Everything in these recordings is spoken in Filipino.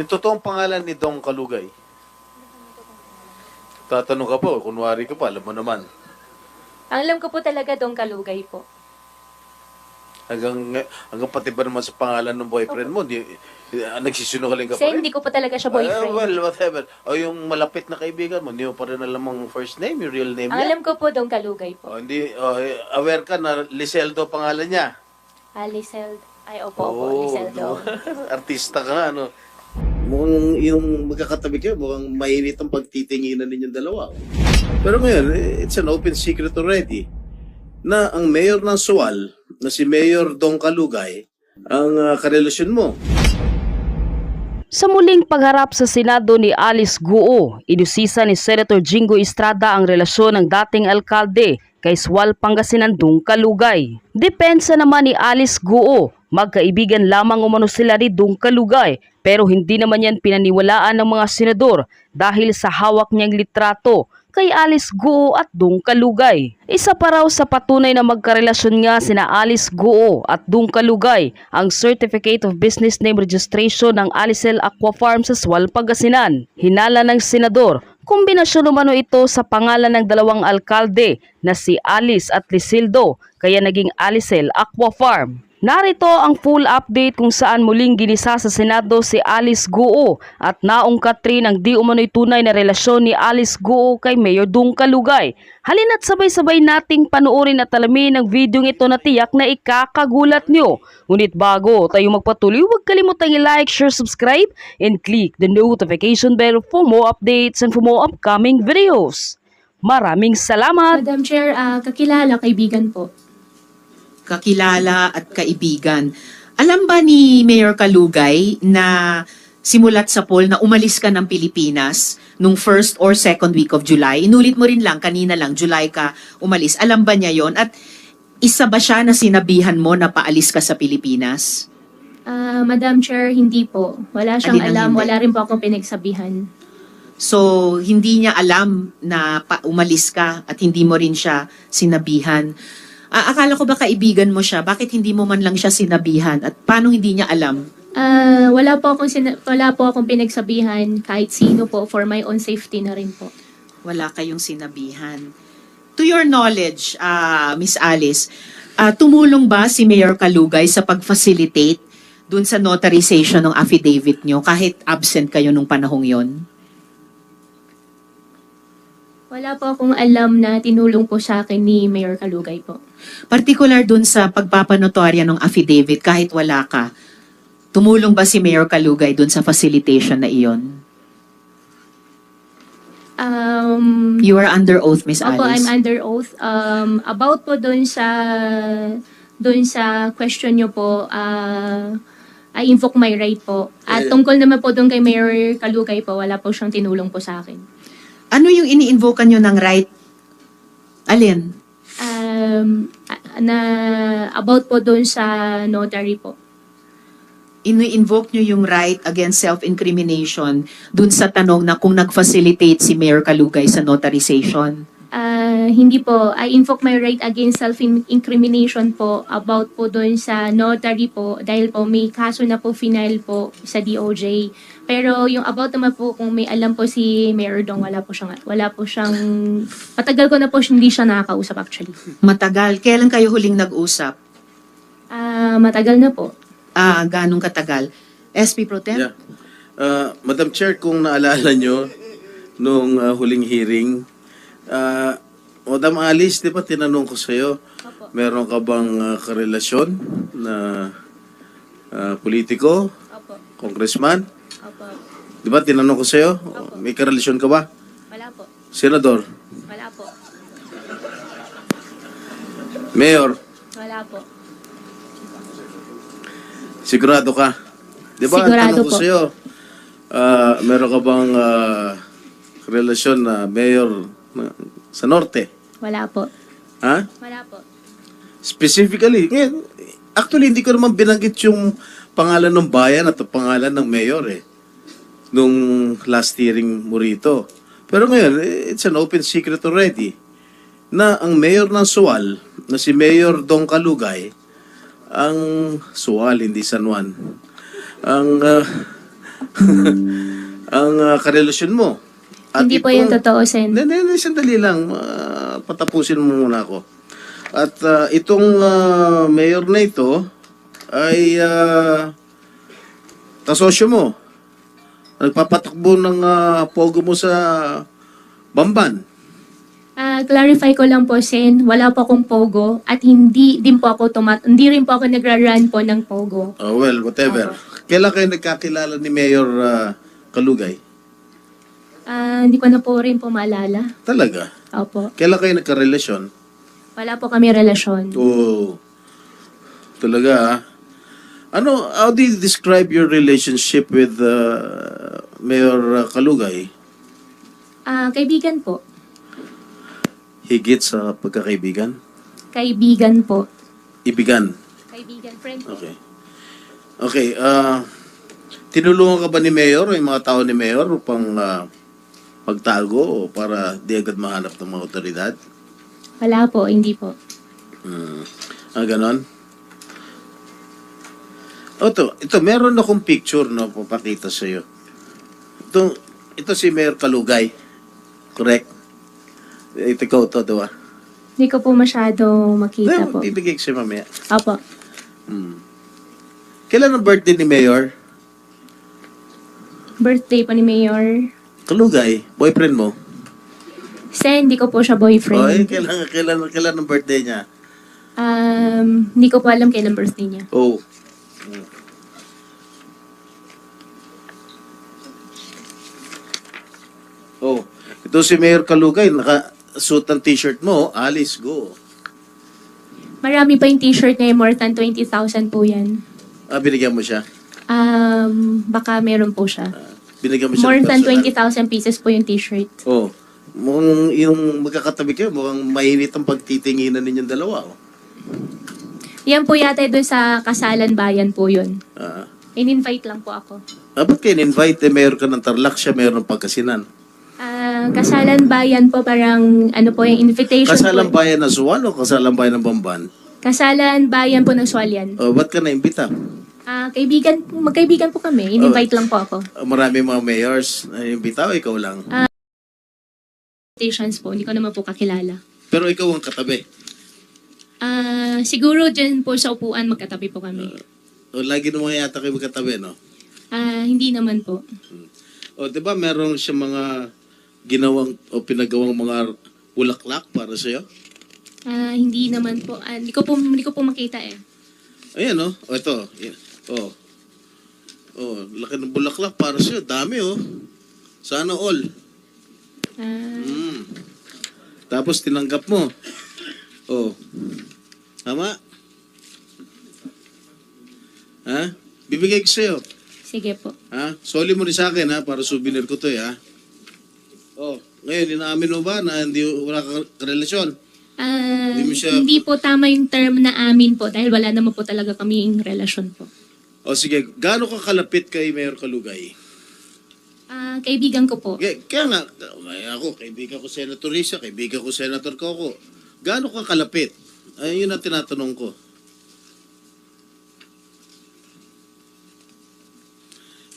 Yung totoong pangalan ni Dong Kalugay. Tatanong ka po, kunwari ka pa, alam mo naman. Ang alam ko po talaga Dong Kalugay po. Hanggang pati ba naman sa pangalan ng boyfriend mo, nagsisinungaling ka pa Kasi rin? hindi ko po talaga siya boyfriend. Well, whatever. O yung malapit na kaibigan mo, hindi mo pa rin alam ang first name, yung real name Ang niya. alam ko po Dong Kalugay po. Hindi, aware ka na Liseldo pangalan niya. Liseldo. Ay, opo, Liseldo. No. Artista ka nga, no? Mukhang yung magkakatabi kayo, mukhang mainit ang pagtitinginan ninyong dalawa. Pero ngayon, it's an open secret already na ang mayor ng Sual, na si Mayor Dong Kalugay, ang karelasyon mo. Sa muling pagharap sa Senado ni Alice Guo, inusisa ni Senator Jingo Estrada ang relasyon ng dating alkalde kay Sual, Pangasinan Dong Kalugay. Depensa naman ni Alice Guo, magkaibigan lamang umano sila ni Dong Kalugay pero hindi naman yan pinaniwalaan ng mga senador dahil sa hawak niyang litrato kay Alice Guo at Dong Kalugay. Isa pa raw sa patunay na magkarelasyon nga sina Alice Guo at Dong Kalugay ang Certificate of Business Name Registration ng Alicel Aqua Farm sa Sual, Pangasinan. Hinala ng senador, kombinasyon umano ito sa pangalan ng dalawang alkalde na si Alice at Lisildo kaya naging Alicel Aqua Farm. Narito ang full update kung saan muling ginisa sa Senado si Alice Guo at naungkat rin ang di umano'y tunay na relasyon ni Alice Guo kay Mayor Dong Kalugay. Halina't sabay-sabay nating panoorin at alamin ang video ito na tiyak na ikakagulat nyo. Ngunit bago tayo magpatuloy, huwag kalimutang i-like, share, subscribe, and click the notification bell for more updates and for more upcoming videos. Maraming salamat! Madam Chair, kakilala, kaibigan po. Kakilala at kaibigan. Alam ba ni Mayor Kalugay na simulat sa poll na umalis ka ng Pilipinas nung first or second week of July? Inulit mo rin lang, kanina lang, July ka umalis. Alam ba niya yon? At isa ba siya na sinabihan mo na paalis ka sa Pilipinas? Madam Chair, hindi po. Wala siyang Alin ang alam, hindi? wala rin po akong pinagsabihan. So, hindi niya alam na umalis ka at hindi mo rin siya sinabihan. Akala ko ba kaibigan mo siya? Bakit hindi mo man lang siya sinabihan? At paano hindi niya alam? Wala po akong pinagsabihan kahit sino po for my own safety na rin po. Wala kayong sinabihan. To your knowledge, Miss Alice, tumulong ba si Mayor Kalugay sa pag-facilitate dun sa notarization ng affidavit nyo kahit absent kayo nung panahong yon? Wala po akong alam na tinulong po sa akin ni Mayor Kalugay po. Particular dun sa pagpapanotorya ng affidavit kahit wala ka, tumulong ba si Mayor Kalugay dun sa facilitation na iyon? You are under oath, Miss Opo, I'm Alice. under oath. About po doon sa question nyo po, I invoke my right po. At tungkol naman po doon kay Mayor Kalugay po, wala po siyang tinulong po sa akin. Ano yung ini-invoke nyo ng right? Alin? About po doon sa notary po. Ini-invoke nyo yung right against self-incrimination dun sa tanong na kung nag-facilitate si Mayor Kalugay sa notarization. Hindi po. I invoke my right against self-incrimination po about po doon sa notary po dahil po may kaso na po final po sa DOJ. Pero yung about naman po kung may alam po si Mayor Dong, wala po siyang matagal ko na po hindi siya nakakausap actually. Matagal. Kailan kayo huling nag-usap? Matagal na po. Ganong katagal? SP Pro Tem? Yeah. Madam Chair, kung naalala nyo, nung huling hearing, Madam Alice, di ba tinanong ko sa'yo, meron ka bang karelasyon na politiko, Opo. congressman? Opo. Di ba tinanong ko sa'yo, may karelasyon ka ba? Wala po. Senador? Wala po. Mayor? Wala po. Sigurado ka? Di ba, Sigurado tanong ko po. sa'yo, meron ka bang relasyon na mayor sa Norte? Wala po. Ha? Wala po. Specifically, ngayon, actually, hindi ko naman binanggit yung pangalan ng bayan at ang pangalan ng mayor nung last hearing mo rito. Pero ngayon, it's an open secret already na ang mayor ng Sual, na si Mayor Dong Kalugay, ang Sual, hindi San Juan, ang ang karelasyon mo. Hindi po yung totoo, Sen. Hindi, sandali lang. Patapusin mo muna ako. At itong mayor na ito ay kasosyo mo. Nagpapatakbo ng pogo mo sa Bamban. Clarify ko lang po, Sen, wala po akong pogo at hindi rin po ako nagra-run po ng pogo. Oh, well, whatever. Kailan kayo nagkakilala ni Mayor Kalugay? Hindi ko na po rin po maalala. Talaga? Opo. Kailan kayo nagkarelasyon? Wala po kami relasyon. Oh, talaga ah. How do you describe your relationship with Mayor Kalugay? Kaibigan po. Higit sa pagkakaibigan? Kaibigan po. Ibigan? Kaibigan, friend po. Okay. Okay, tinulungan ka ba ni Mayor o yung mga tao ni Mayor upang pagtago o para di agad mahanap ng mga otoridad? Wala po, hindi po. Ganon? Ito, meron akong picture na papakita sa iyo. Ito si Mayor Kalugay. Correct? Ito to, diba? Hindi ko po masyado makita po. Bibigay ko siya mamaya. Opo. Kailan ang birthday ni Mayor? Birthday po ni Mayor. Kalugay, boyfriend mo? Sen, hindi ko po siya Oy, boyfriend. kailan ang birthday niya? Hindi ko po alam kailan birthday niya. Oh. Oh, ito si Mayor Kalugay, naka-suit ang t-shirt mo, Alice, go. Marami pa yung t-shirt niya, more than 20,000 po yan. Binigyan mo siya? Baka meron po siya. Binigyan mo siya More ng than personal? 20,000 pieces po yung t-shirt. Oh, mukhang yung magkakatabi kayo, mukhang mainit ang pagtitinginan ninyong dalawa. Oh. Yan po yata doon sa Kasalan Bayan po yun. Ah, In-invite lang po ako. ba't kayo in-invite? Mayor ka ng Tarlac, siya mayor ng Pagkasinan. Kasalan Bayan po parang ano po yung invitation Kasalang po. bayan ng Suwan o kasalang bayan ng Bamban? Kasalan Bayan po ng Swalyan. Oh, ba't ka na-imbita? Magkaibigan po kami. In-invite lang po ako. Marami mga mayors na imbita o ikaw lang? Invitations po, hindi ko naman po kakilala. Pero ikaw ang katabi. Siguro dyan po sa upuan magkatabi po kami. O lagi naman yata kayo magkatabi, no? Hindi naman po. O, di ba meron siya mga ginawang o pinagawang mga bulaklak para sa'yo? Hindi naman po. Hindi ko po makita eh. Ayan, no? O, ito. Ayan. O. O, laki ng bulaklak para sa'yo. Dami, oh. Sana all. Tapos tinanggap mo. O. Tama? Ha? Bibigay ko sa'yo. Sige po. Ha? Soli mo rin sa akin, ha? Para souvenir ko to, ha? Oh, ngayon, inaamin mo ba na wala kang relasyon? mo siya- Hindi po tama yung term na amin po dahil wala naman po talaga kaming relasyon po. O sige, gaano ka kalapit kay Mayor Kalugay? Kaibigan ko po. Kaya nga, kaibigan ko Senator Risa, kaibigan ko Senator Coco. Gaano ka kalapit? Ayun yun ang tinatanong ko.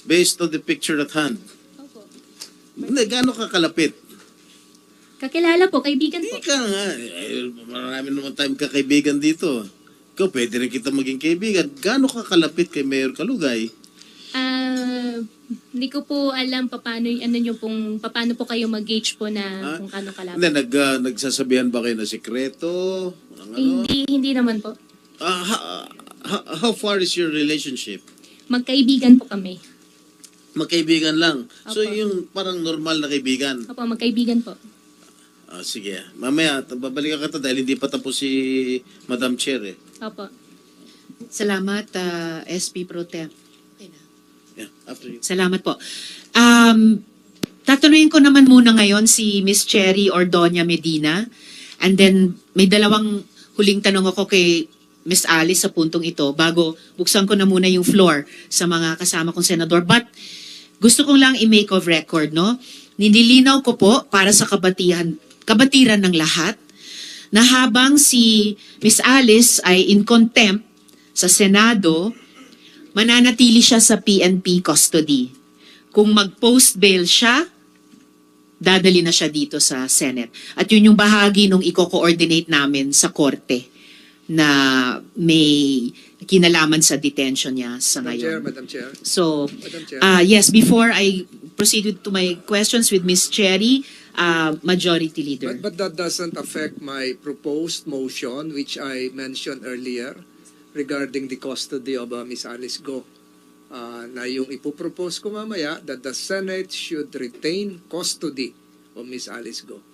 Based on the picture at hand. Opo. Hindi, gaano ka kalapit? Kakilala po, kaibigan po. Hindi ka nga. Marami naman tayong kakaibigan dito. Ikaw, pwede rin kita maging kaibigan. Gaano ka kalapit kay Mayor Kalugay? Hindi ko po alam paano po kayo mag-gauge po na kung kano kalapit. Hindi, nagsasabihan ba kayo na sikreto? Ano? Hindi naman po. How far is your relationship? Magkaibigan po kami. Magkaibigan lang. So, Opo. yung parang normal na kaibigan. Opo, magkaibigan po. Sige. Mamaya, babalikan ka dahil hindi pa tapos si Madam Chair eh. Opo. Salamat, SP Pro Tem. Okay na. Yeah, after you. Salamat po. Tatanungin ko naman muna ngayon si Miss Cherry Ordonia Medina. And then, may dalawang huling tanong ako kay Miss Alice sa puntong ito bago buksan ko na muna yung floor sa mga kasama kong senador. But, gusto kong lang i-make of record, no? Nililinaw ko po para sa kabatiran ng lahat na habang si Miss Alice ay in contempt sa Senado, mananatili siya sa PNP custody. Kung mag-post bail siya, dadali na siya dito sa Senate. At yun yung bahagi nung i-coordinate namin sa korte na may kinalaman sa detention niya sa ngayon. Madam Chair. So, Madam Chair. yes, before I proceed to my questions with Ms. Cherry, Majority Leader. But that doesn't affect my proposed motion, which I mentioned earlier, regarding the custody of Ms. Alice Go. Na yung ipopropose ko mamaya, that the Senate should retain custody of Ms. Alice Go.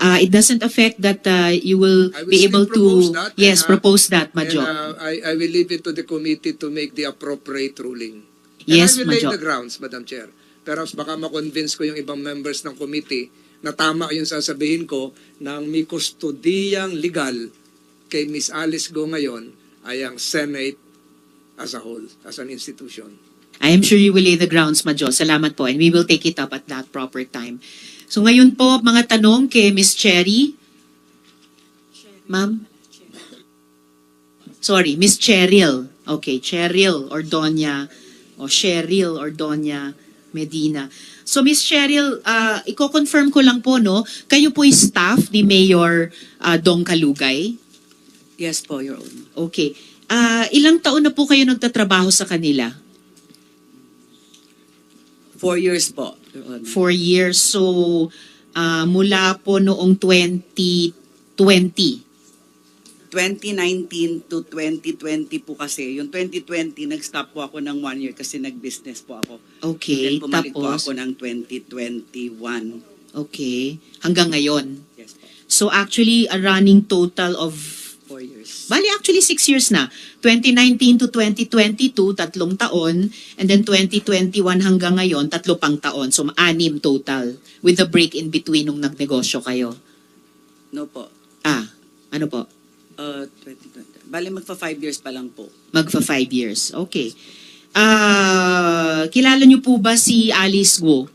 It doesn't affect that you will I will be still able propose to, that, yes, and, propose that, And Majo. I will leave it to the committee to make the appropriate ruling. Yes, And I will lay Majo. the grounds, Madam Chair. Pero baka ma-convince ko yung ibang members ng committee na tama yung sasabihin ko na ang may kustodiyang legal kay Miss Alice Go ngayon ay ang Senate as a whole, as an institution. I am sure you will lay the grounds, Majo. Salamat po. And we will take it up at that proper time. So ngayon po, mga tanong kay Ms. Cherry. Ma'am? Sorry, Ms. Cheryl. Okay, Cheryl Ordoña o Cheryl Ordoña Medina. So Ms. Cheryl, i-confirm ko lang po, no? Kayo po staff ni Mayor Dong Kalugay? Yes po, Your Honor. Okay. Ilang taon na po kayo nagtatrabaho sa kanila? 4 years po, Your Honor. 4 years. So, mula po noong 2020. 2019 to 2020 po kasi. Yung 2020, nag-stop po ako ng 1 year kasi nag-business po ako. Okay. Then pumalik po Tapos, ako ng 2021. okay. Hanggang ngayon. Yes po, So, actually, a running total of, 4 years. bali actually 6 years na. 2019 to 2022, 3 taon. And then 2021 hanggang ngayon, 3 pang taon. So, 6 total. With the break in between nung nagnegosyo kayo. No po. Ano po? 2020. Bali magpa 5 years pa lang po. Magfa 5 years. Okay. Kilala niyo po ba si Alice Guo?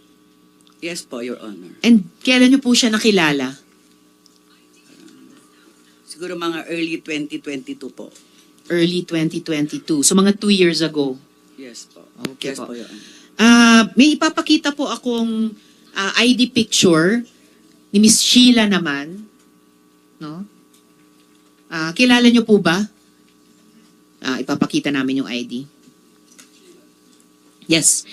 Yes po, Your Honor. And kailan niyo po siya nakilala? Siguro mga early 2022 po. Early 2022. So mga 2 years ago. Yes po. Okay Yes po. po, Your Honor. May ipapakita po akong ID picture ni Miss Sheila naman. No? Kilala niyo po ba? Ipapakita namin yung ID. Yes.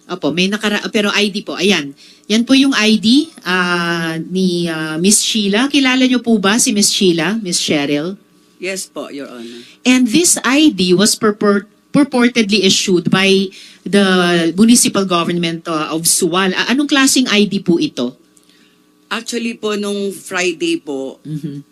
Opo, may pero ID po. Ayan. Yan po yung ID ni Miss Sheila. Kilala niyo po ba si Miss Sheila, Miss Cheryl? Yes po, Your Honor. And this ID was purportedly issued by the municipal government of Suwal. Anong klaseng ID po ito? Actually po, nung Friday po,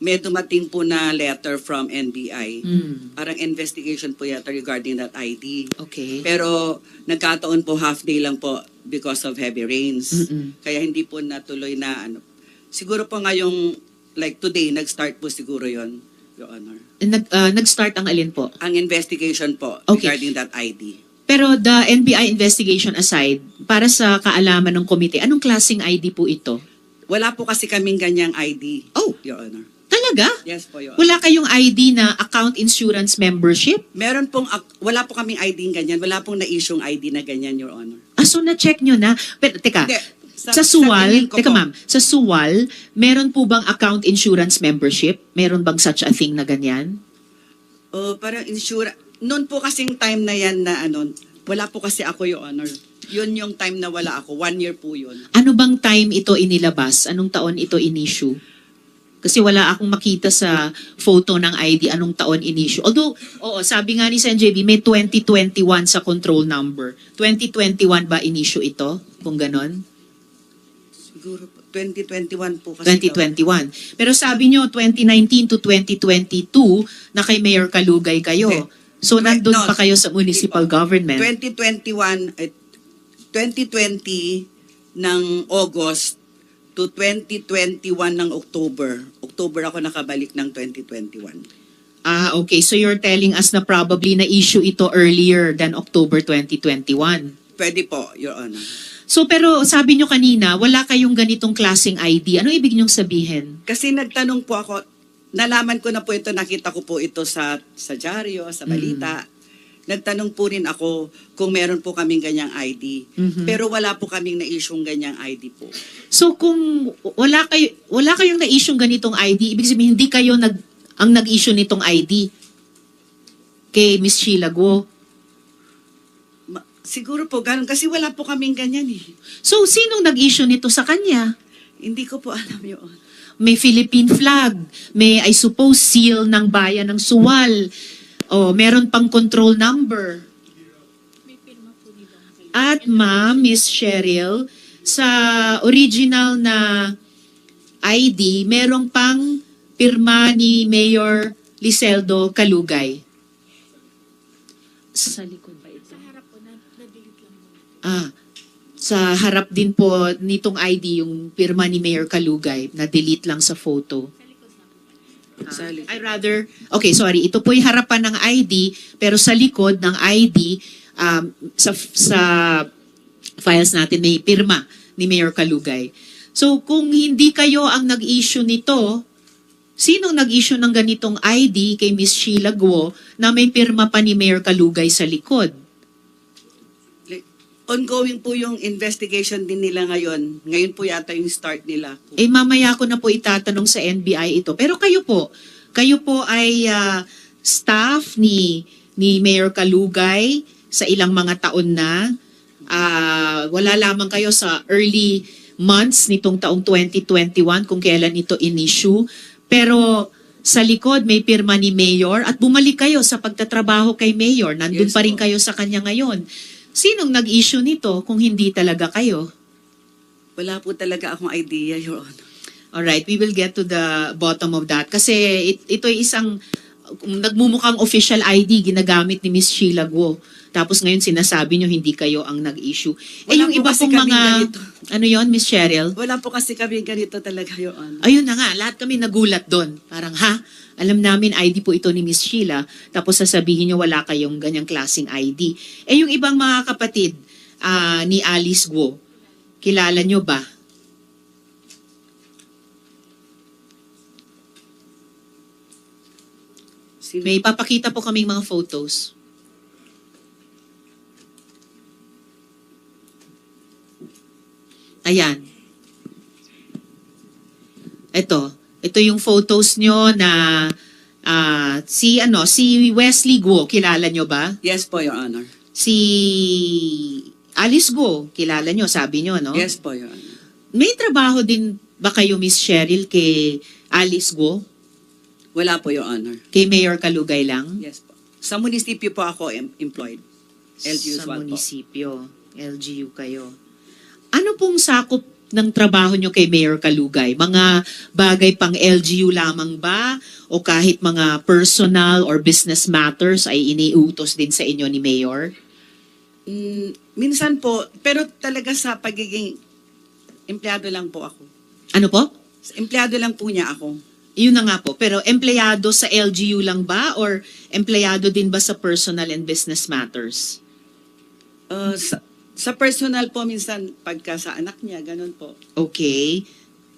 may dumating po na letter from NBI. Parang investigation po yata regarding that ID. Okay. Pero nagkataon po half day lang po because of heavy rains. Mm-mm. Kaya hindi po natuloy na ano. Siguro po ngayong, like today, nag-start po siguro yon, Your Honor. Nag-start ang alin po? Ang investigation po Okay. regarding that ID. Pero the NBI investigation aside, para sa kaalaman ng komite, anong klaseng ID po ito? Wala po kasi kaming ganyang ID, Oh, Your Honor. talaga? Yes po, Your Honor. Wala kayong ID na account insurance membership? Meron pong, wala po kaming ID ganyan. Wala pong na-issue'ng ID na ganyan, Your Honor. So na-check nyo na. Pero teka, Hindi, sa Suwal, tingin ko teka po, ma'am, sa Suwal, meron po bang account insurance membership? Meron bang such a thing na ganyan? Parang noon po kasing time na yan na ano, wala po kasi ako, Your Honor. Yun yung time na wala ako. 1 year po yun. Ano bang time ito inilabas? Anong taon ito in-issue? Kasi wala akong makita sa photo ng ID anong taon in-issue. Although, oo, sabi nga ni Sen JB, may 2021 sa control number. 2021 ba in-issue ito? Kung ganon? Siguro po, 2021 po kasi. 2021. Pero sabi nyo, 2019 to 2022, na kay Mayor Kalugay kayo. Hindi. So, nandun No, pa kayo sa municipal government. 2021, 2020 ng August to 2021 ng October. October ako nakabalik ng 2021. Okay. So, you're telling us na probably na-issue ito earlier than October 2021. Pwede po, Your Honor. So, pero sabi nyo kanina, wala kayong ganitong klaseng ID. Ano ibig nyong sabihin? Kasi nagtanong po ako, nalaman ko na po ito, nakita ko po ito sa dyaryo, sa balita. nagtanong po rin ako kung meron po kaming ganyang ID. Pero wala po kaming na-issue'ng ganyang ID po. So kung wala kayong na-issue ganitong ID, ibig sabihin hindi kayo ang nag-issue nitong ID kay Miss Sheila Guo. Siguro po, ganun. Kasi wala po kaming ganyan eh. So sinong nag-issue nito sa kanya? Hindi ko po alam yun. May Philippine flag, may I suppose seal ng bayan ng Suwal. O meron pang control number. At ma'am, Miss Cheryl, sa original na ID, merong pang pirma ni Mayor Liseldo Calugay. Sa likod ba ito? Sa harap po, na-delete lang. Sa harap din po nitong ID yung pirma ni Mayor Calugay, na-delete lang sa photo. Okay, sorry. Ito po yung harapan ng ID, pero sa likod ng ID, sa files natin may pirma ni Mayor Calugay. So kung hindi kayo ang nag-issue nito, sinong nag-issue ng ganitong ID kay Miss Sheila Guo na may pirma pa ni Mayor Calugay sa likod? Ongoing po yung investigation din nila ngayon. Ngayon po yata yung start nila. Mamaya ko na po itatanong sa NBI ito. Pero kayo po ay staff ni Mayor Calugay sa ilang mga taon na. Wala lamang kayo sa early months nitong taong 2021 kung kailan ito in-issue. Pero sa likod may pirma ni Mayor at bumalik kayo sa pagtatrabaho kay Mayor. Nandun Yes, pa rin po. kayo sa kanya ngayon. Sinong nag-issue nito kung hindi talaga kayo? Wala po talaga akong idea, Your Honor. Alright, we will get to the bottom of that. Kasi ito ay isang nagmumukhang official ID ginagamit ni Miss Sheila Guo. Tapos ngayon sinasabi nyo hindi kayo ang nag-issue. Wala Yung po iba kasi pong kaming mga... ganito. Ano yon, Miss Cheryl? Wala po kasi kami ganito talaga, Your Honor. Ayun na nga, lahat kami nagulat doon. Parang, alam namin ID po ito ni Miss Sheila, tapos sasabihin nyo wala kayong ganyang klaseng ID. Yung ibang mga kapatid ni Alice Guo, kilala nyo ba? May papakita po kaming mga photos. Ayan. Ito yung photos nyo na si Wesley Guo, kilala nyo ba? Yes po, Your Honor. Si Alice Guo, kilala nyo, sabi nyo, no? Yes po, Your Honor. May trabaho din ba kayo, Miss Cheryl, kay Alice Guo? Wala po, Your Honor. Kay Mayor Calugay lang? Yes po. Sa munisipyo po ako employed. LGU Sa SWAT po. munisipyo. LGU kayo. Ano pong sakop ng trabaho nyo kay Mayor Calugay? Mga bagay pang LGU lamang ba? O kahit mga personal or business matters ay iniutos din sa inyo ni Mayor? Minsan po, pero talaga sa pagiging empleyado lang po ako. Ano po? Empleyado lang po niya ako. Yun na nga po. Pero empleyado sa LGU lang ba? Or empleyado din ba sa personal and business matters? Sa personal po, minsan pagka sa anak niya, ganun po. Okay.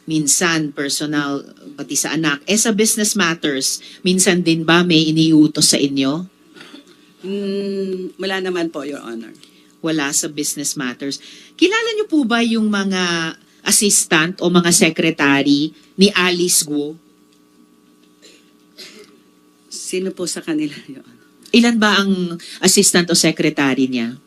Minsan, personal, pati sa anak. Sa business matters, minsan din ba may iniutos sa inyo? Wala naman po, Your Honor. Wala sa business matters. Kilala niyo po ba yung mga assistant o mga secretary ni Alice Guo? Sino po sa kanila, Your Honor? Ilan ba ang assistant o secretary niya?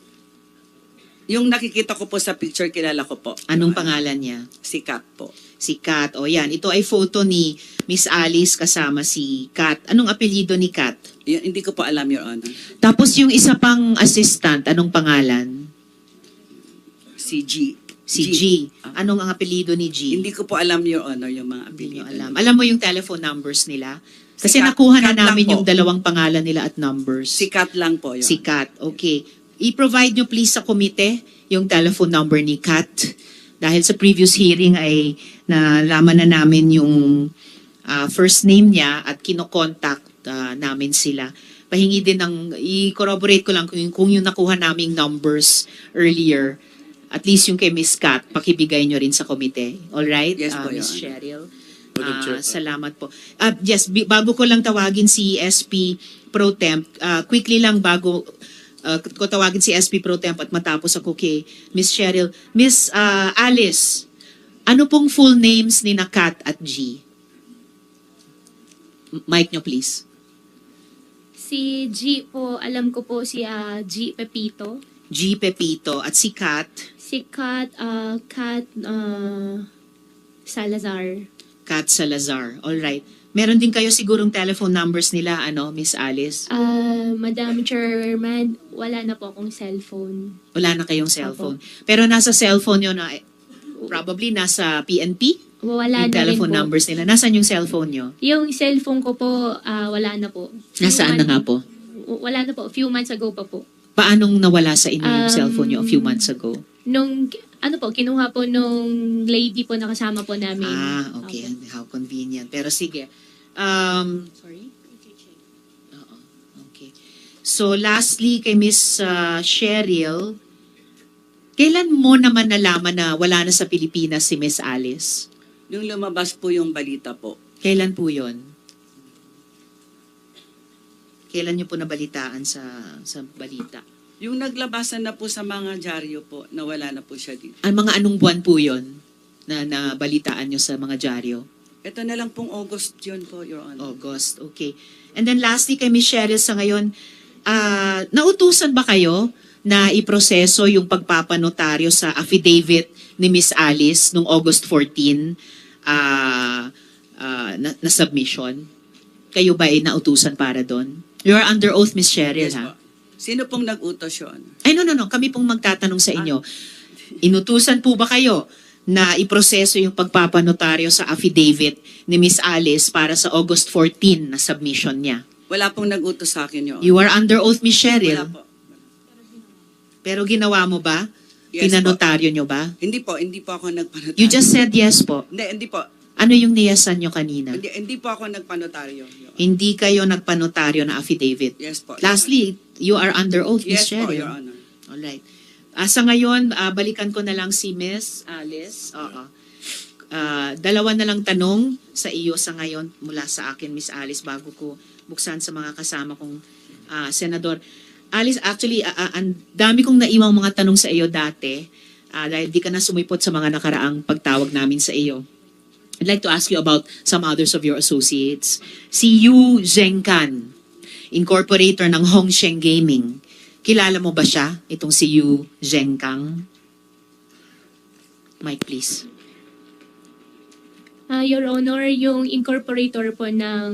Yung nakikita ko po sa picture, kilala ko po. Anong pangalan niya? Si Kat po. Si Kat. O yan, ito ay photo ni Miss Alice kasama si Kat. Anong apelyido ni Kat? Hindi ko po alam, Your Honor. Tapos yung isa pang assistant, anong pangalan? Si G. Si G. Anong ang apelyido ni G? Hindi ko po alam, Your Honor, yung mga Hindi nyo apelyido. alam. Alam mo yung telephone numbers nila? Kasi Si Kat. nakuha na Kat lang namin po. yung dalawang pangalan nila at numbers. Si Kat lang po, Your Si Kat. Okay. I-provide nyo please sa komite yung telephone number ni Kat. Dahil sa previous hearing ay nalaman na namin yung first name niya at kinokontakt namin sila. Pahingi din i-corroborate ko lang kung yung nakuha naming numbers earlier, at least yung kay Miss Kat, pakibigay nyo rin sa komite. Alright? Yes po, Your Miss Honor. Cheryl. Madam Chair. Salamat po. Yes, bago ko lang tawagin si SP Pro Temp, quickly lang bago ko tawagin si SP Pro Temp at matapos ako kay Miss Cheryl. Miss Alice, ano pong full names ni na Kat at G? Mic nyo please. Si G po, alam ko po si G Pepito. G Pepito at si Kat. Si Kat Salazar. Kat Salazar. All right. Meron din kayo sigurong telephone numbers nila, Miss Alice? Madam Chairman, wala na po akong cellphone. Wala na kayong cellphone. Pero nasa cellphone nyo na, probably nasa PNP? Wala Yung na rin telephone po. numbers nila. Nasaan yung cellphone nyo? Yung cellphone ko po, wala na po. Nasaan na nga po? Wala na po. Few months ago pa po. Paanong nawala sa inyo yung Um, cellphone nyo a few months ago? Nung, kinuha po nung lady po na kasama po namin. Okay. Opo. How convenient. Pero sige. Sorry? Oo. Okay. So, lastly, kay Miss Cheryl, kailan mo naman nalaman na wala na sa Pilipinas si Miss Alice? Nung lumabas po yung balita po, Kailan po yon? Kailan niyo po nabalitaan sa balita? yung naglabasan na po sa mga dyaryo po, na wala na po siya dito. Ang mga anong buwan po yon na nabalitaan niyo sa mga dyaryo? Ito na lang pong August yun po, Your Honor. August, okay. And then lastly kay Miss Cheryl sa ngayon, nautusan ba kayo na iproseso yung pagpapanotaryo sa affidavit ni Miss Alice nung August 14 na submission? Kayo ba ay nautusan para doon? You are under oath, Miss Cheryl, Yes ha? po. Sino pong nag-utos yun? Ay, no. Kami pong magtatanong sa inyo. Inutusan po ba kayo na iproseso yung pagpapanotaryo sa affidavit ni Miss Alice para sa August 14 na submission niya? Wala pong nag-utos sa akin yun. You are under oath, Miss Wala Cheryl. po. Pero ginawa mo ba? Yes Pinanotaryo nyo ba? Hindi po ako nagpanotaryo. You just said yes po. Hindi po. Ano yung niyasan nyo kanina? Hindi po ako nagpanotaryo. Your Honor. Hindi kayo nagpanotaryo na affidavit. Yes po. Your Lastly, you are under oath, Honor. Miss Yes po, Cheryl. Your Honor. Alright. Sa ngayon, balikan ko na lang si Miss Alice. Oo. Dalawa na lang tanong sa iyo sa ngayon mula sa akin, Miss Alice, bago ko buksan sa mga kasama kong senador. Alice, actually, ang dami kong naiwang mga tanong sa iyo dati dahil di ka na sumipot sa mga nakaraang pagtawag namin sa iyo. I'd like to ask you about some others of your associates. Si Yu Zhengkan, incorporator ng Hongsheng Gaming. Kilala mo ba siya, itong si Yu Zhengkang? Mike, please. Your Honor, yung incorporator po ng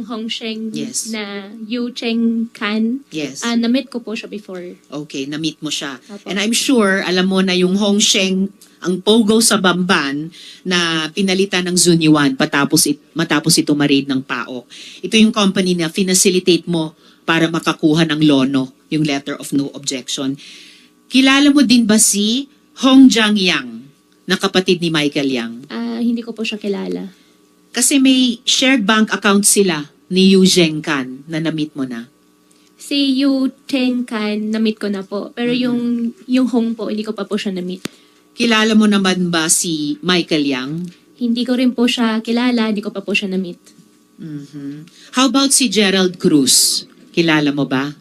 Hongsheng Yes. na Yu Cheng Kan, Yes. na-meet ko po siya before. Okay, na-meet mo siya. Opo. And I'm sure, alam mo na yung Hongsheng, ang pogo sa Bamban na pinalitan ng Zunyuan matapos ito ma-raid ng PAOK. Ito yung company na finacilitate mo para makakuha ng lono, yung letter of no objection. Kilala mo din ba si Hong Jiang Yang, na kapatid ni Michael Yang? Hindi ko po siya kilala. Kasi may shared bank account sila ni Yu Zhengkan na na-meet mo na. Si Yu Cheng Kan, na-meet ko na po. Pero yung Hong po, hindi ko pa po siya na-meet. Kilala mo naman ba si Michael Yang? Hindi ko rin po siya kilala, hindi ko pa po siya na-meet. Mhm. How about si Gerald Cruz? Kilala mo ba?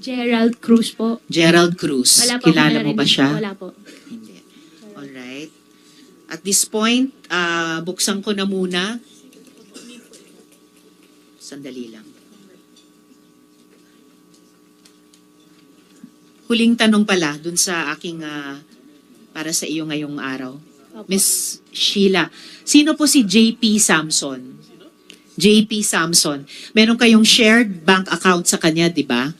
Gerald Cruz po. Gerald Cruz. Wala po. Kilala mo ba siya? Wala po. Hindi. Alright. At this point, buksan ko na muna. Sandali lang. Huling tanong pala dun sa aking para sa iyo ngayong araw. Opo. Miss Sheila, sino po si JP Samson? JP Samson. Meron kayong shared bank account sa kanya, di ba?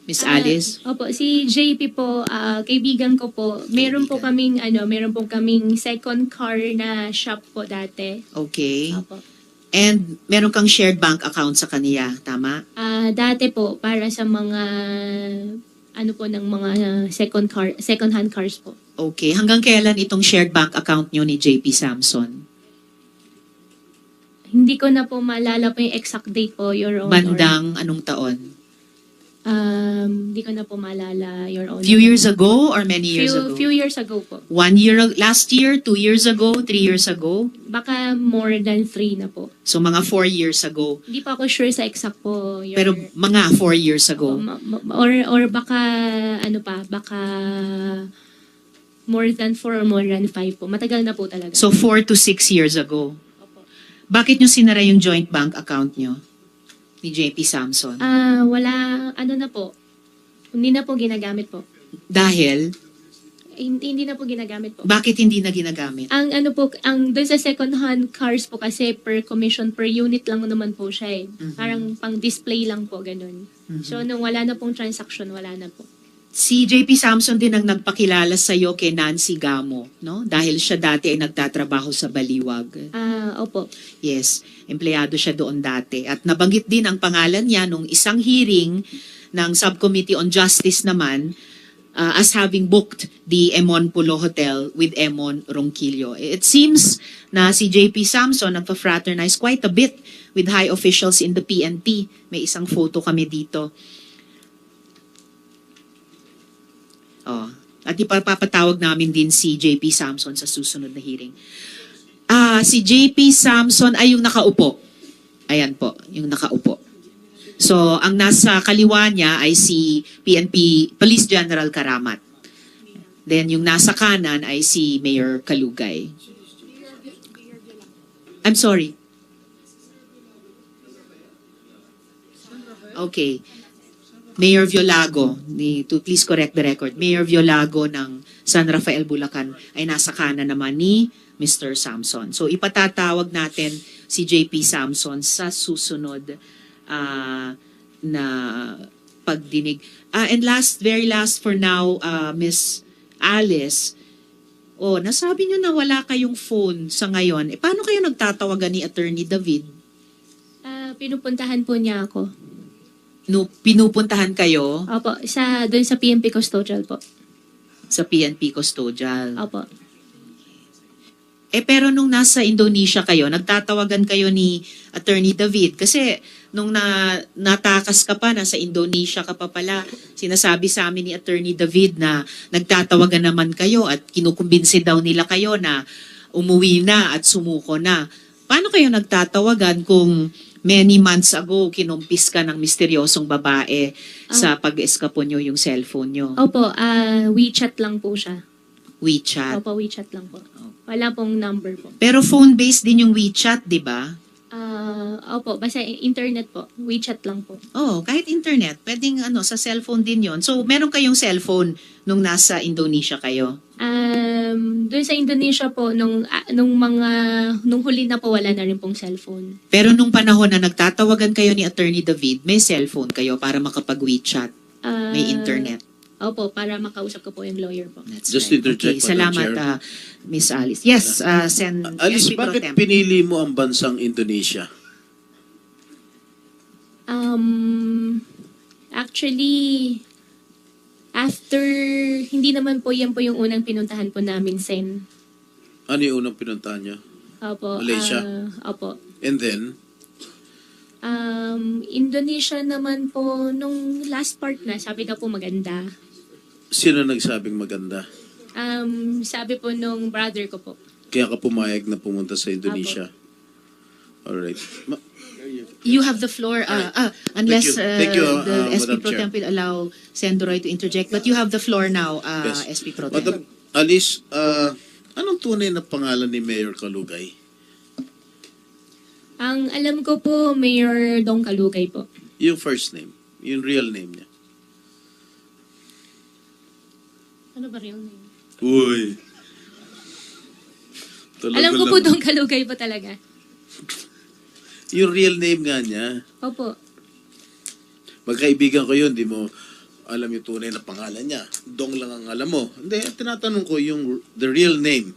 Miss Alice? Opo, si JP po, kaibigan ko po. Meron po kaming second car na shop po dati. Okay. Opo. And meron kang shared bank account sa kanya, tama? Dati po para sa mga ng mga second hand cars po. Okay. Hanggang kailan itong shared bank account nyo ni JP Samson? Hindi ko na po maalala po yung exact date po, Your Honor. Bandang anong taon? Di ko na po maalala, Your Honor. Few years ago or many years ago? Few years ago po. 1 year, last year, 2 years ago, 3 years ago? Baka more than 3 na po. So mga 4 years ago. Hindi pa ako sure sa exact po, Your Pero mga 4 years Opo, ago. or baka, ano pa, baka more than 4 or more than 5 po. Matagal na po talaga. So 4 to 6 years ago. Opo. Bakit nyo sinara yung joint bank account nyo ni JP Samson? Wala, ano na po, hindi na po ginagamit po. Dahil, Hindi na po ginagamit po. bakit hindi na ginagamit? Ang ano po, ang doon sa second hand cars po kasi per commission per unit lang naman po siya eh. Parang pang display lang po ganun. So nung wala na pong transaction, wala na po. Si JP Samson din ang nagpakilala sa iyo kay Nancy Gamo, no? Dahil siya dati ay nagtatrabaho sa Baliwag. Opo. Yes, empleyado siya doon dati. At nabanggit din ang pangalan niya nung isang hearing ng Subcommittee on Justice naman as having booked the Emon Pulo Hotel with Emon Ronquillo. It seems na si JP Samson nagpa-fraternize quite a bit with high officials in the PNP. May isang photo kami dito. Oh, at ipapatawag namin din si JP Samson sa susunod na hearing. Si JP Samson ay yung nakaupo. Ayan po, yung nakaupo. So, ang nasa kaliwa niya ay si PNP Police General Karamat. Then, yung nasa kanan ay si Mayor Kalugay. I'm sorry. Okay. Mayor Violago, to please correct the record, Mayor Violago ng San Rafael, Bulacan ay nasa kanan naman ni Mr. Samson. So ipatatawag natin si JP Samson sa susunod na pagdinig. And very last for now, Miss Alice, nasabi niyo na wala kayong phone sa ngayon. Paano kayo nagtatawagan ni Attorney David? Pinupuntahan po niya ako. No, pinupuntahan kayo Opo, doon sa PNP Custodial po. sa PNP Custodial. Opo. Pero nung nasa Indonesia kayo, nagtatawagan kayo ni Attorney David kasi nung natakas ka pa, nasa Indonesia ka pa pala, sinasabi sa amin ni Attorney David na nagtatawagan naman kayo at kinukumbinsi daw nila kayo na umuwi na at sumuko na. Paano kayo nagtatawagan kung many months ago kinumpis ka ng misteryosong babae sa pag-eskapo nyo yung cellphone nyo? Opo, WeChat lang po siya. WeChat. Opo, WeChat lang po. Wala pong number po. Pero phone-based din yung WeChat, di ba? Opo, basta internet po. WeChat lang po. Kahit internet, pwedeng sa cellphone din yon. So, meron kayong cellphone nung nasa Indonesia kayo? Doon sa Indonesia po, nung huli na po, wala na rin pong cellphone. Pero nung panahon na nagtatawagan kayo ni Attorney David, may cellphone kayo para makapag-WeChat. May internet. Opo, para makausap ko po yung lawyer po. That's Just to interject, Okay, Madam salamat, Chair. Miss Alice. Yes, Alice, SP Pro bakit Tem. pinili mo ang bansang Indonesia? Actually, after, hindi naman po yan po yung unang pinuntahan po namin, Sen. Ano yung unang pinuntahan niyo? Opo. Malaysia? Opo. And then, Indonesia naman po, nung last part na, sabi ka po maganda. sino nagsabing maganda? Sabi po nung brother ko po. Kaya ka pumayag na pumunta sa Indonesia? Alright. You have the floor, unless Thank you, the SP Madam Pro Chair. Tem will allow Sendoroy to interject. But you have the floor now, Yes. SP Pro Tem. Madam Alice, anong tunay na pangalan ni Mayor Kalugay? Ang alam ko po, Mayor Dong Kalugay po. Yung first name, yung real name niya. Ano ba real name? Uy. Talaga Alam ko lang. po Dong Kalugay po talaga. Yung real name nga niya. Opo. Magkaibigan ko yun, di mo alam yung tunay na pangalan niya. Dong lang ang alam mo. Hindi, tinatanong ko yung the real name.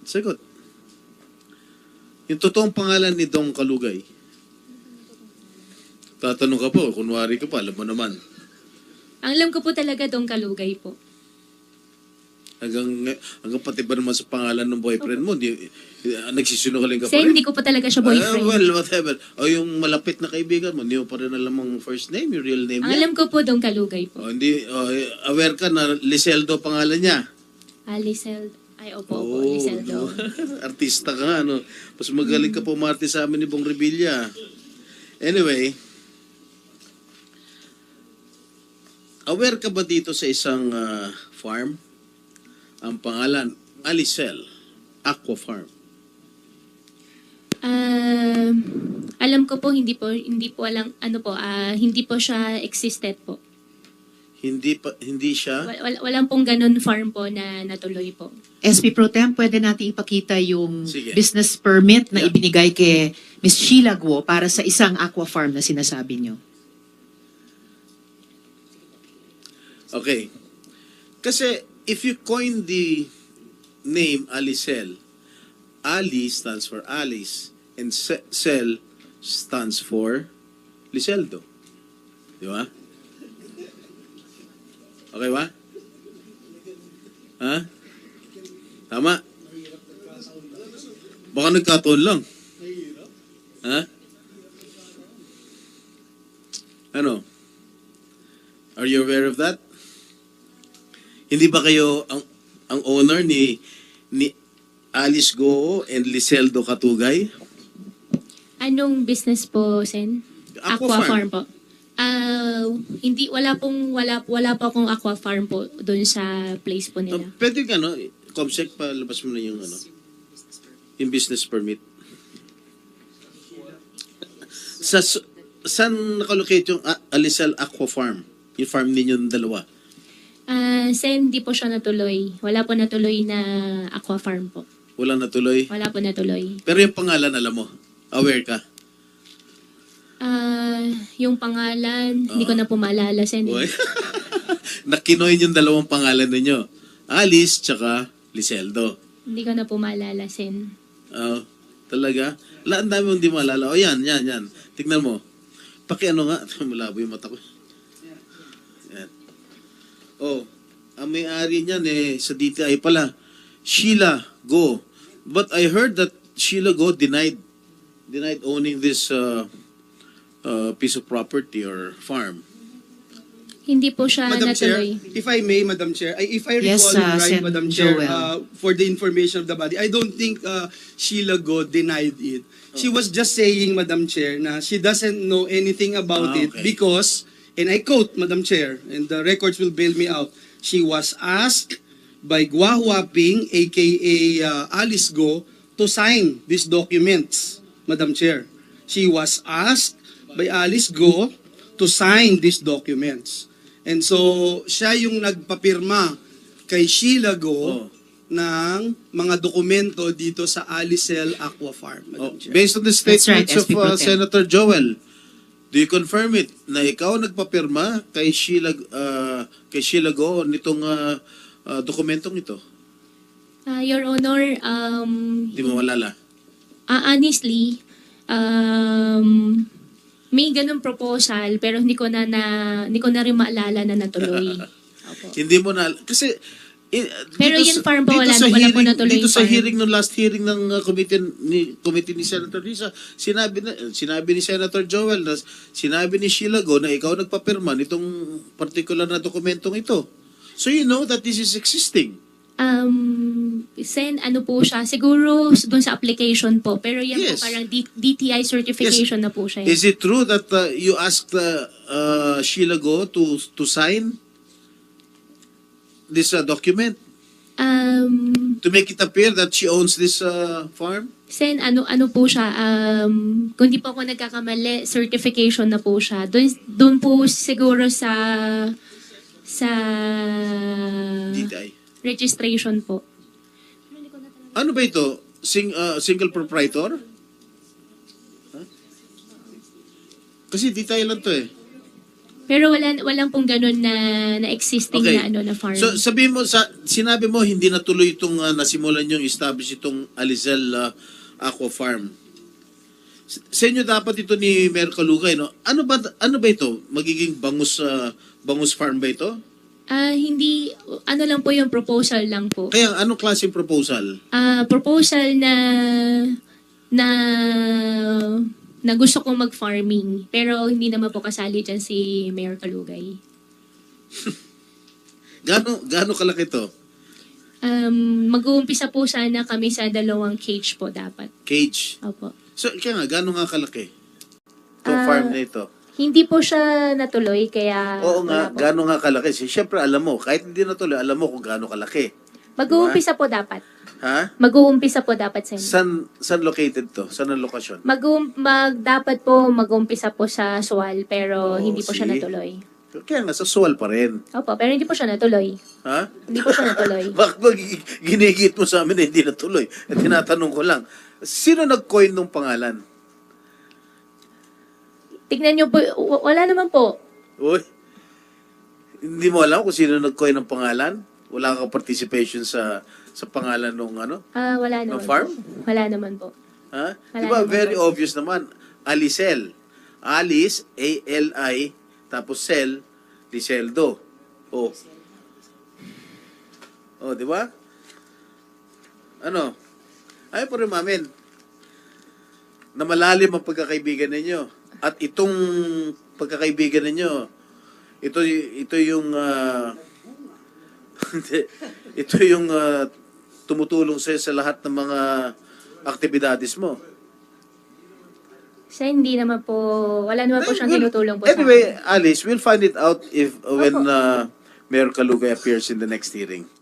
Sagot. Yung totoong pangalan ni Dong Kalugay. Tatanong ka po, kunwari ka pa, alam mo naman. Ang alam ko po talaga Dong Kalugay po. Hanggang pati ba naman sa pangalan ng boyfriend mo, nagsisinungaling ka pa Sen, rin? hindi ko po talaga siya boyfriend. Well, whatever. O yung malapit na kaibigan mo, hindi mo pa rin alam ang first name, yung real name Ang niya. alam ko po, Dong Kalugay po. Aware ka na Liseldo pangalan niya. Lisel. Ay, opo, Liseldo. Artista ka nga, ano. Mas magaling ka pumarte sa amin ni Bong Revilla. Anyway, aware ka ba dito sa isang farm? Ang pangalan, Alicel Aqua Farm. Alam ko po hindi po alam hindi po siya existed po. Hindi siya. Walang pong ganun farm po na natuloy po. SP Pro Tem, pwede natin ipakita yung Sige. business permit na Yeah. ibinigay kay Ms. Sheila Guo para sa isang aqua farm na sinasabi nyo. Okay. Kasi if you coin the name Alicel, Ali stands for Alice and Cel stands for Liseldo. Di ba? Okay ba? Ha? Tama? Baka nagkataon lang. Ha? Ano? Are you aware of that? Hindi ba kayo ang owner ni Alice Go and Liseldo Katugay? Anong business po, Sen? Aqua farm. po. Wala pa akong aqua farm po doon sa place po nila. Pwede ka, no? Comsec, palabas mo na yung, yung business permit. Saan nakalocate yung Alicel Aqua Farm? Yung farm ninyong dalawa? Sen, hindi po siya natuloy. Wala po natuloy na aqua farm po. Wala natuloy? Wala po natuloy. Pero yung pangalan, alam mo? Aware ka? Yung pangalan, hindi ko na po maalala, Sen. Boy. Nakinoy yung dalawang pangalan ninyo. Alice tsaka Liseldo. Hindi ko na po maalala, Sen. Talaga? Ang dami mong di maalala. O yan. Tignan mo. Pakiano nga. Malabo yung mata ko. Yan. Ang may-ari niyan sa DTI pala. Sheila Go. But I heard that Sheila Go denied owning this piece of property or farm. Hindi po siya Madam Chair, natuloy. if I may, Madam Chair, if I recall Yes, right, Sen. Madam Chair, Joel. for the information of the body, I don't think Sheila Go denied it. She was just saying, Madam Chair, na she doesn't know anything about it Okay. because, and I quote, Madam Chair, and the records will bail me out, she was asked by Gua Huaping, aka Alice Go, to sign these documents, Madam Chair. She was asked by Alice Go to sign these documents. And so, siya yung nagpapirma kay Sheila Go ng mga dokumento dito sa Alicel Aqua Farm, Madam Chair. Based on the That's right, statements of SP Pro Tem. Senator Joel, do you confirm it na ikaw nagpapirma kay Sheila Go nitong dokumentong ito? Your Honor, Di mo malala? honestly, may ganung proposal pero hindi ko na rin maalala na natuloy. Opo. Hindi mo na kasi Pero yung farm pa, wala sa po hearing, natuloy dito yung sa farm. hearing ng last hearing ng committee ni Senator Risa, sinabi ni Senator Joel na sinabi ni Sheila Go na ikaw nagpapirma nitong particular na dokumentong ito. So you know that this is existing. Sen, ano po siya? Siguro doon sa application po. Pero yan Yes. po parang DTI certification na po siya. Is it true that you asked Sheila Go to sign this document to make it appear that she owns this farm? Sen, ano po siya? Kung di po ako nagkakamali, certification na po siya. Doon po siguro sa DTI. registration po. Ano ba ito? Single proprietor? Huh? Kasi DTI lang to eh. Pero walang pong ganun na existing Okay. na farm. So sabihin mo, sinabi mo hindi natuloy itong nasimulan yung establish itong Alicel Aqua Farm. Sa inyo dapat ito ni Mayor Kalugay, no? Ano ba ito? Magiging bangus farm ba ito? Hindi, ano lang po yung proposal lang po. Kaya anong klaseng proposal? Proposal na gusto kong mag-farming. Pero hindi naman po kasali dyan si Mayor Kalugay. Gaano kalaki to? Mag-uumpisa po sana kami sa 2 cage po dapat. Cage. Opo. So, kaya nga, gaano nga kalaki? Itong Ah, farm na ito. Hindi po siya natuloy, kaya... Oo nga, wala po. gaano nga kalaki? Siyempre, alam mo, kahit hindi natuloy, alam mo kung gaano kalaki. Mag-uumpisa po dapat. Ha? Mag-uumpisa po dapat sa inyo. Saan located to? Saan ang lokasyon? Dapat po mag-uumpisa po sa Sual, pero Oo, hindi po siya see? natuloy. Kaya nga, sa Sual pa rin. Opo, pero hindi po siya natuloy. Ha? Hindi po siya natuloy. Bakit ba ginigit mo sa amin na hindi natuloy? At tinatanong ko lang, sino nag-coin ng pangalan? Tignan niyo po, wala naman po. Uy, hindi mo alam kung sino nag-coin ng pangalan? Wala kang participation sa pangalan ng ano? Wala naman farm? po. Wala naman po. Ha? Wala Di ba, naman very po. obvious naman. Alicel. Alice, A-L-I, tapos Cel, Liceldo. Oh. Oh, di ba? Ano? Ayaw po rin mamin na malalim ang pagkakaibigan ninyo. At itong pagkakaibigan ninyo, ito yung ito yung tumutulong sa lahat ng mga aktibidades mo. Sa hindi naman po, wala naman po siyang tinutulong po Anyway, sa akin. Alice, we'll find it out if when Mayor Kalugay appears in the next hearing.